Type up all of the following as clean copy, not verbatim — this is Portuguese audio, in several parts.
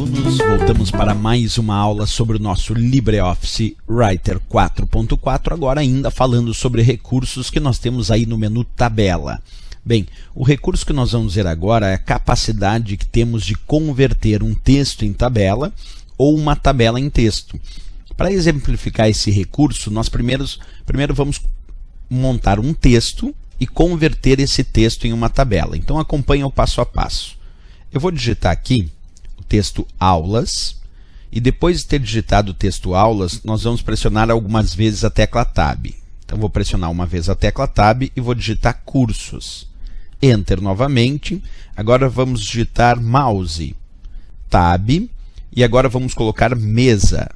alunos, voltamos para mais uma aula sobre o nosso LibreOffice Writer 4.4, agora ainda falando sobre recursos que nós temos aí no menu Tabela. Bem, o recurso que nós vamos ver agora é a capacidade que temos de converter um texto em tabela ou uma tabela em texto. Para exemplificar esse recurso, nós primeiro vamos montar um texto e converter esse texto em uma tabela. Então acompanhe o passo a passo. Eu vou digitar aqui o texto aulas e depois de ter digitado o texto aulas, nós vamos pressionar algumas vezes a tecla Tab. Então vou pressionar uma vez a tecla Tab e vou digitar cursos. Enter novamente. Agora vamos digitar mouse, Tab e agora vamos colocar mesa.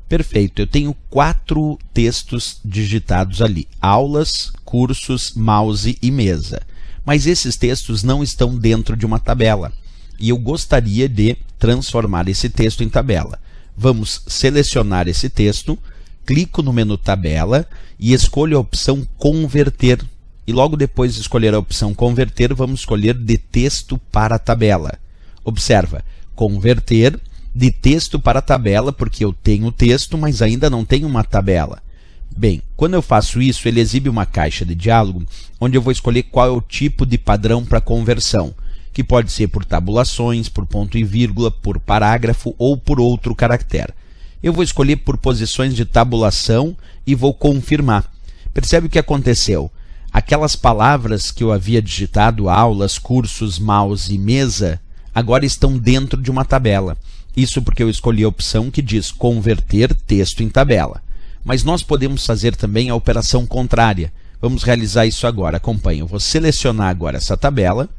Perfeito, eu tenho 4 textos digitados ali, aulas, cursos, mouse e mesa. Mas esses textos não estão dentro de uma tabela e eu gostaria de transformar esse texto em tabela. Vamos selecionar esse texto, clico no menu tabela e escolho a opção converter. E logo depois de escolher a opção converter, vamos escolher de texto para tabela. Observa, converter de texto para tabela, porque eu tenho o texto, mas ainda não tenho uma tabela. Bem, quando eu faço isso, ele exibe uma caixa de diálogo, onde eu vou escolher qual é o tipo de padrão para conversão, que pode ser por tabulações, por ponto e vírgula, por parágrafo ou por outro caractere. Eu vou escolher por posições de tabulação e vou confirmar. Percebe o que aconteceu? Aquelas palavras que eu havia digitado, aulas, cursos, mouse e mesa, agora estão dentro de uma tabela. Isso porque eu escolhi a opção que diz converter texto em tabela. Mas nós podemos fazer também a operação contrária. Vamos realizar isso agora. Acompanhe. Eu vou selecionar agora essa tabela,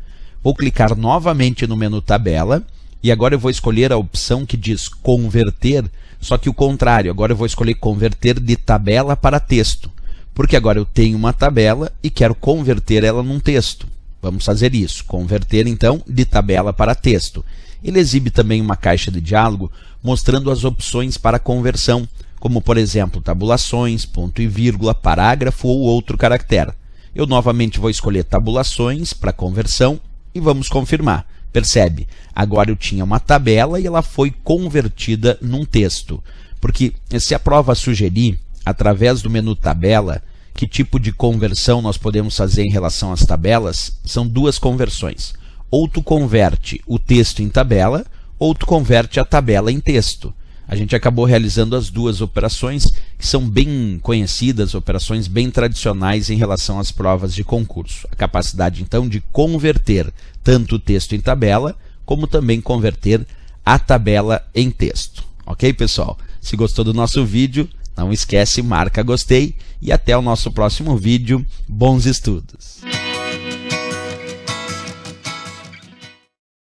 vou clicar novamente no menu tabela e agora eu vou escolher a opção que diz converter, só que o contrário. Agora eu vou escolher converter de tabela para texto, porque agora eu tenho uma tabela e quero converter ela num texto. Vamos fazer isso. Converter então de tabela para texto. Ele exibe também uma caixa de diálogo mostrando as opções para conversão, como por exemplo tabulações, ponto e vírgula, parágrafo ou outro caractere. Eu novamente vou escolher tabulações para conversão e vamos confirmar. Percebe? Agora eu tinha uma tabela e ela foi convertida num texto. Porque se a prova sugerir, através do menu tabela, que tipo de conversão nós podemos fazer em relação às tabelas, são 2 conversões. Ou tu converte o texto em tabela, ou tu converte a tabela em texto. A gente acabou realizando as 2 operações, que são bem conhecidas, operações bem tradicionais em relação às provas de concurso. A capacidade, então, de converter tanto o texto em tabela, como também converter a tabela em texto. Ok, pessoal? Se gostou do nosso vídeo, não esquece, marca gostei e até o nosso próximo vídeo. Bons estudos!